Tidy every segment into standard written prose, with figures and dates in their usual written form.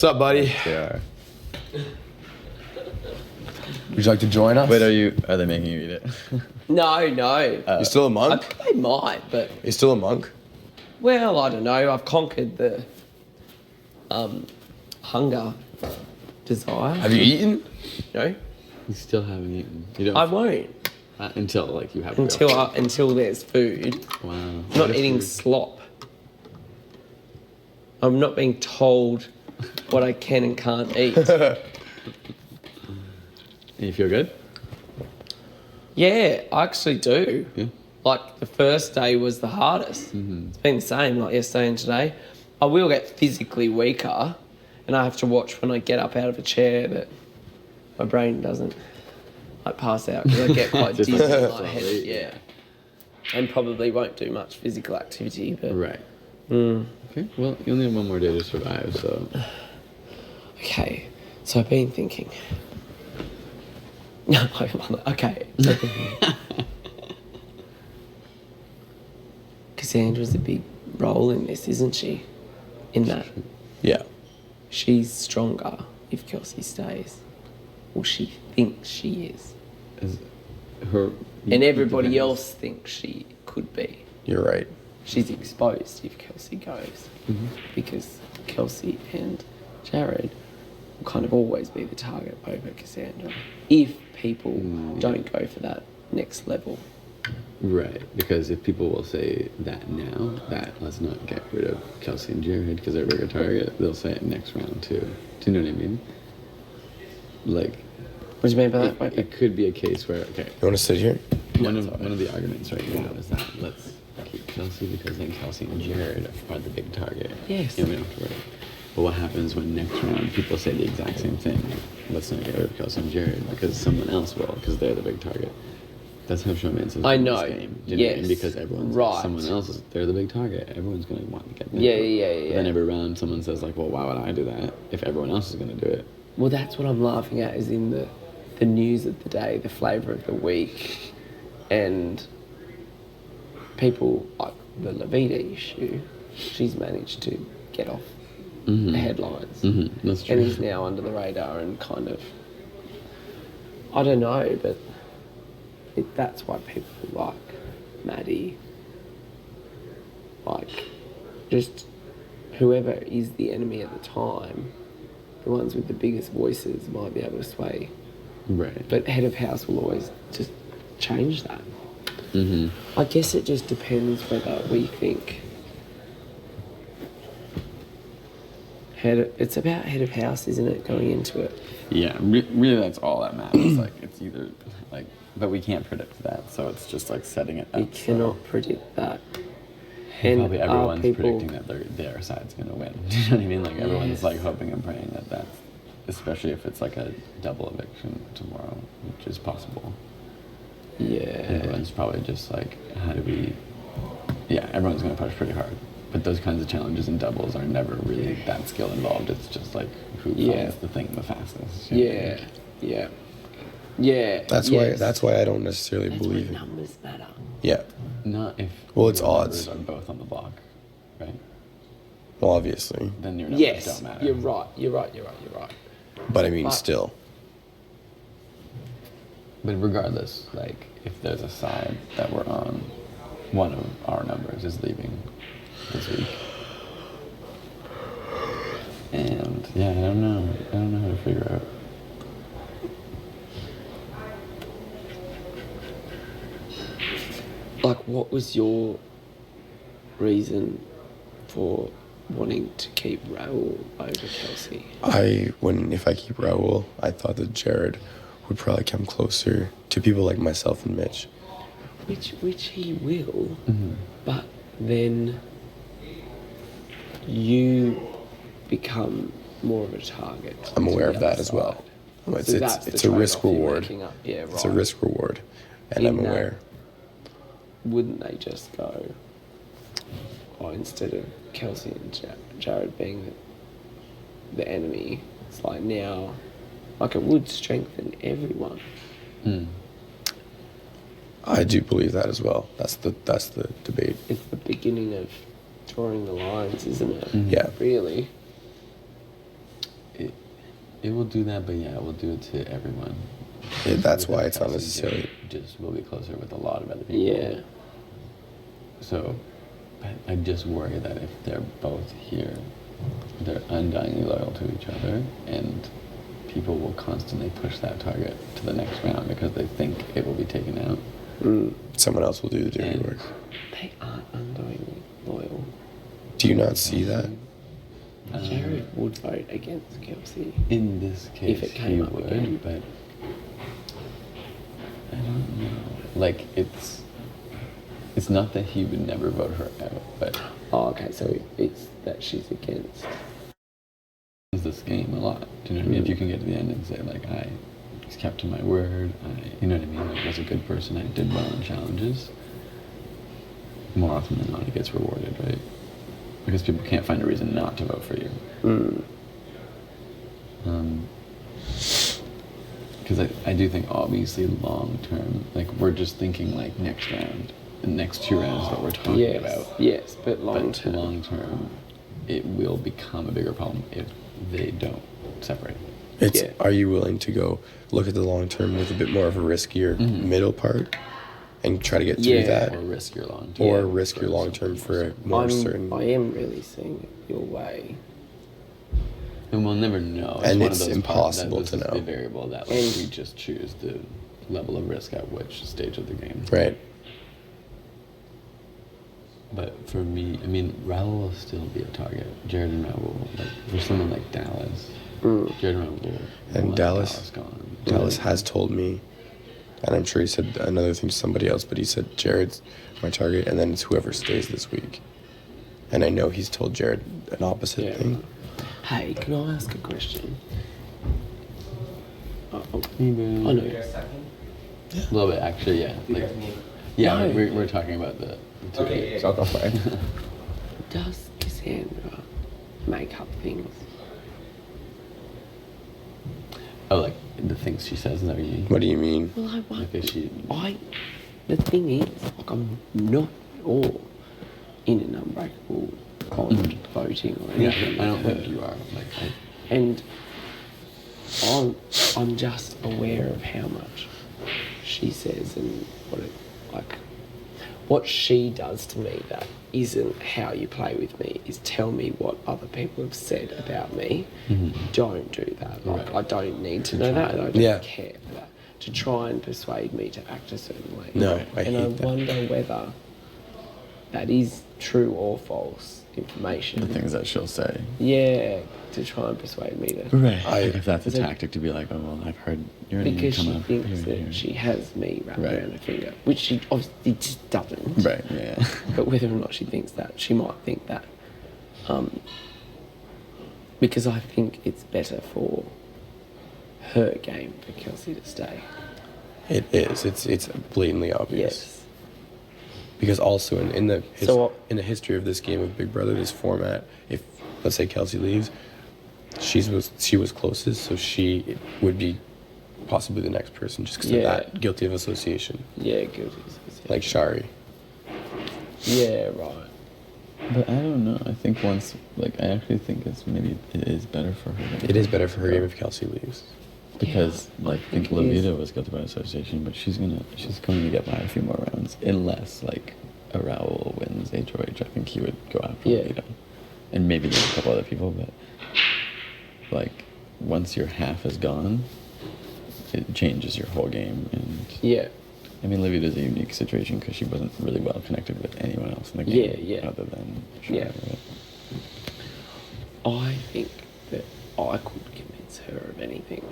What's up, buddy? They are. Would you like to join us? Wait, are they making you eat it? No. You still a I monk? think they might, but You still a monk? well, I don't know. I've conquered the hunger, desire. Have you eaten? No, You still haven't eaten. You don't. I won't Until like you have. until there's food. Wow. I'm What not if eating you- slop. I'm not being told what I can and can't eat. And you feel good? Yeah, I actually do. Yeah. Like the first day was the hardest. It's been the same like yesterday and today. I will get physically weaker, and I have to watch when I get up out of a chair that my brain doesn't like pass out because I get quite Just dizzy like and slowly, lightheaded. Yeah, and probably won't do much physical activity. But Right. Okay. Well, you only have one more day to survive, so. okay, so I've been thinking. No, okay. So Cassandra's a big role in this, isn't she? In that Yeah. she's stronger if Kelsey stays. Well, she thinks she is. Is her. And everybody depends. else thinks she could be. You're right. She's exposed if Kelsey goes. Because Kelsey and Jared will kind of always be the target over Cassandra. If people don't go for that next level. Right, because if people will say that now, that let's not get rid of Kelsey and Jared because they're a bigger target, they'll say it next round too. Do you know what I mean? Like, What do you mean by that? Wait, it could be a case where, okay, You want to sit here? one of the arguments right now is that let's keep Kelsey because then Kelsey and Jared are the big target. Yes. And we don't have to worry. But what happens when next round people say the exact same thing? Let's not get rid of Kelsey and Jared because someone else will because they're the big target. That's how showman's is I in know, this game. Do you know what I mean? yes, Because everyone's right. someone else is they're the big target. Everyone's gonna want to get them. Yeah. But then every round someone says like, well, why would I do that if everyone else is gonna do it? Well, that's what I'm laughing at is in the news of the day, the flavour of the week, and people like the Levita issue, she's managed to get off the headlines. That's true. And he's now under the radar and kind of, I don't know, but that's why people like Maddie, like just whoever is the enemy at the time, the ones with the biggest voices might be able to sway. Right. But head of house will always just change that. Mm-hmm. I guess it just depends whether we think it's about head of house, isn't it, going into it? Yeah, really, that's all that matters. Like, it's either like, but we can't predict that, so it's just like setting it up. You cannot predict that. And probably are everyone's people- predicting that their side's gonna win. Do you know what I mean? Like everyone's like hoping and praying that that's, especially if it's like a double eviction tomorrow, which is possible. Yeah. Everyone's probably just like, how do we? Yeah, everyone's gonna push pretty hard. But those kinds of challenges and doubles are never really that skill involved. It's just like who finds the thing the fastest. you know what I mean? Yeah. That's why I don't necessarily That's believe why it. numbers matter. Yeah. Not if. Well, it's your odds. numbers are both on the block, right? Well, obviously. Then your numbers Yes, don't matter. you're right. But I mean, But- still. But regardless, like, if there's a side that we're on, one of our numbers is leaving this week. And, yeah, I don't know. I don't know how to figure out. Like, what was your reason for wanting to keep Raoul over Kelsey? If I keep Raul, I thought that Jared would probably come closer to people like myself and Mitch. Which he will, but then you become more of a target. I'm to aware the of that other as well. side. It's, So it's, that's it's the a risk trade-off you're reward. making up. Yeah, right. It's a risk reward, and In I'm that- aware. Wouldn't they just go, instead of Kelsey and Jared being the enemy, it's like now, like it would strengthen everyone. I do believe that as well. That's the debate. It's the beginning of drawing the lines, isn't it? Yeah. Really. It will do that, but yeah, it will do it to everyone. Yeah, that's Without why it's not Kelsey, necessarily. Just will be closer with a lot of other people. Yeah. So, but I just worry that if they're both here, they're undyingly loyal to each other, and people will constantly push that target to the next round because they think it will be taken out. Someone else will do the dirty And- work. They aren't undyingly loyal. Do you not see that? Jared would vote against Kelsey. In this case, If it came he up would, again. but I don't know. Like it's not that he would never vote her out, but Oh, okay, so it's that she's against. it's this game a lot. Do you know what I mean? If you can get to the end and say like I kept to my word, you know what I mean? Like, I was a good person, I did well in challenges. More often than not, it gets rewarded, right? Because people can't find a reason not to vote for you. Because I do think obviously long term, like we're just thinking like next round, the next 2 rounds that we're talking Yes, about. yes, but long But term. long term, it will become a bigger problem if they don't separate. It's. Yeah. Are you willing to go look at the long term with a bit more of a riskier middle part, and try to get through Yeah. that, Or risk your long term. or risk your long term for a more certain? I am really seeing it your way. And we'll never know. And one it's of those impossible this to is know. the variable that like, we just choose the level of risk at which stage of the game. Right. But for me, I mean, Raul will still be a target. Jared and Raul, like for someone like Dallas, Jared and Raul will And let Dallas- gone. Dallas has told me, and I'm sure he said another thing to somebody else, but he said Jared's my target, and then it's whoever stays this week. And I know he's told Jared an opposite Yeah. thing. Hey, can I ask a question? Oh, Hey, bro. I know. A little bit, actually, yeah. Like, yeah, No. we're talking about the two. Okay, so I'll go for it. Does Cassandra make up things? Oh, like the things she says, is that what you mean? What do you mean? Well, I Like, wonder. is she? The thing is, like, I'm not at all in an unbreakable on voting or Yeah, anything. I don't with think her. you are. Like, And I'm just aware of how much she says and what she does to me that isn't how you play with me is tell me what other people have said about me. Don't do that. Like, Right. I don't need to know that, and I don't Yeah. care for that. To try and persuade me to act a certain way. No, I and I hate that. wonder whether that is true or false information. the things that she'll say. Yeah, to try and persuade me to. Right. I- Like if that's a Is it- tactic to be like, oh well, I've heard your name Because come she up thinks here, that here. she has me wrapped Right. around her finger, which she obviously just doesn't. Right. Yeah. But whether or not she thinks that, she might think that. Because I think it's better for her game for Kelsey to stay. It is. It's blatantly obvious. Yes. Because also in the So- in the history of this game of Big Brother, this format, if let's say Kelsey leaves, she was closest, so she would be possibly the next person just because Yeah. of that guilty of association, Yeah, guilty. like Shari. Yeah, right. But I don't know. I think once, like, I actually think it is better for her. It is better for her game if Kelsey leaves. Because like I think think it is. Levita was guilty by association, but she's going to get by a few more rounds unless like a Raul wins HOH. I think he would go after Yeah. Levita, and maybe there's a couple other people, but like once your half is gone, it changes your whole game. And Yeah. I mean, Levita's a unique situation because she wasn't really well connected with anyone else in the game. Yeah, yeah. Other than Yeah. Shari, I think that I could convince her of anything.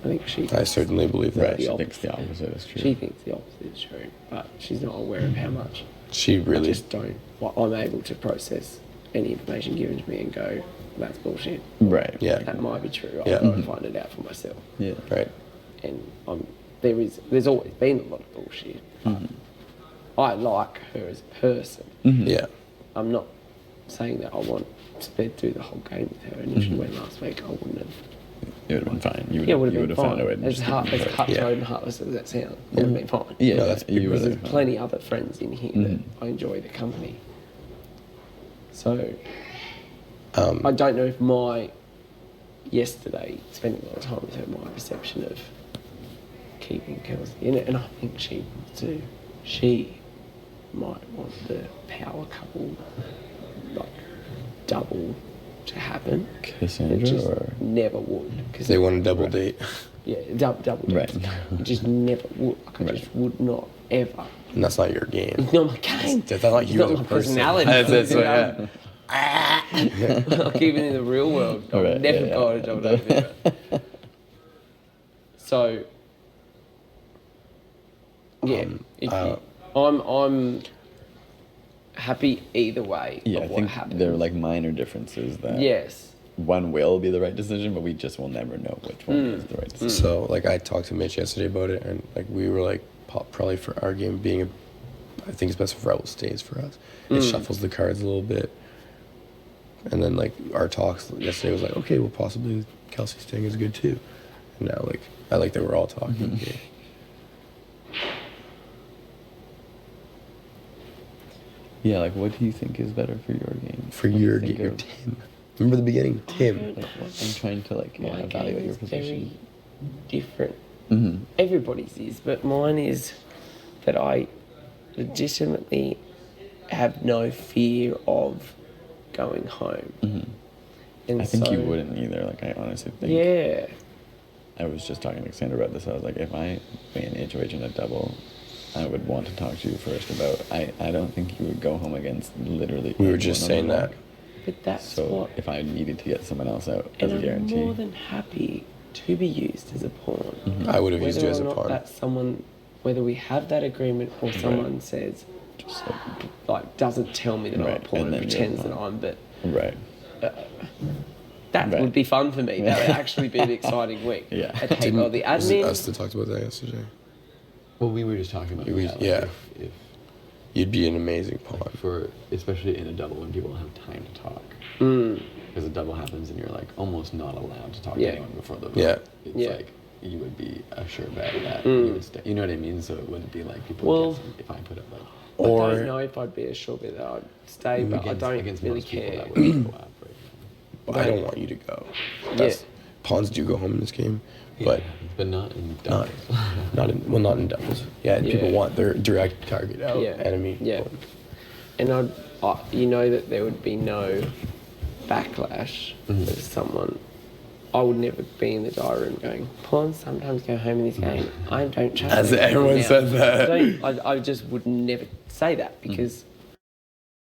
I think she. I certainly believe right? that. She the thinks the opposite is true. She thinks the opposite is true, but she's not aware of how much. She I really. just don't. Well, I'm able to process any information given to me and go, that's bullshit. Right. Yeah. That might be true. I've Yeah. got to find it out for myself. Yeah. Right. And there's always been a lot of bullshit. I like her as a person. Yeah. I'm not saying that I want to sped through the whole game with her. And if she went last week, I wouldn't have. It would have been fine. You would Yeah, it have would you have would been have found a way fine. to As just keep them cutthroat separate. and heartless as that sounds, it would have been fine. Yeah, No, that's you Because would there's have. plenty other friends in here that I enjoy the company. So I don't know if my yesterday, spending a lot of time with her, my perception of keeping Kelsey in it, and I think she wants to. She might want the power couple, like, double to happen. Cassandra It just or never would. Cause They want a double date. Yeah, double Right. date. It just never would. Like, I Right. just would not ever. And that's not your game. It's not my game. That's not It's you not as a my person. personality. That's you what, know? yeah. Like, even in the real world, I'll Right, never yeah, go on a yeah. double date with her. So, yeah, if I'm happy either way Yeah, I of what think happens. there are like minor differences that Yes. one will be the right decision, but we just will never know which one is the right decision. So like I talked to Mitch yesterday about it, and like we were like probably for our game being I think it's best if Rebel stays for us. It shuffles the cards a little bit, and then like our talks yesterday was like, okay, well possibly Kelsey staying is good too, and now like I like that we're all talking. Yeah. Yeah, like what do you think is better for your game? For What do you your think your of- Tim. Remember the beginning, Tim. Like, I'm trying to like My evaluate game your is position. very different. Mm-hmm. Everybody's is, but mine is that I legitimately have no fear of going home. Mm-hmm. And I think you so- wouldn't either. Like I honestly think. Yeah. I was just talking to Alexander about this. I was like, if I win HOH in a double, I would want to talk to you first about. I don't think you would go home against literally. We were anyone just on the saying block. that. But that's So what. if I needed to get someone else out And as a I'm guarantee, more than happy to be used as a pawn. I would have used you Whether as or a not pawn. that's someone, whether we have that agreement or someone says, just like, doesn't tell me that I'm a Right, pawn and and then you're a pretends that pawn. I'm, but right. that Right. would be fun for me. That would actually be an exciting week. Yeah. I'd hate all the Was it admin. us that talked about that yesterday? Well, we were just talking about Yeah. if You'd be an amazing pawn. for especially in a double when people have time to talk. Mm. Because a double happens and you're like almost not allowed to talk Yeah. to anyone before the vote. Yeah. It's Yeah. like you would be a sure bet that Mm. you would stay. You know what I mean? So it wouldn't be like people Well- guessing if I put up like I Or don't know if I'd be a sure bet that I'd stay, but against, I don't against really most people care. that would go up right I don't want you to go. That's, Pawns do go home in this game, but but not in not doubles. not in doubles. Yeah, people Yeah. want their direct target out enemy. Yeah. And you know that there would be no backlash if someone. I would never be in the diary room going, pawns sometimes go home in this game. I don't trust As them everyone now." said that. I just would never say that because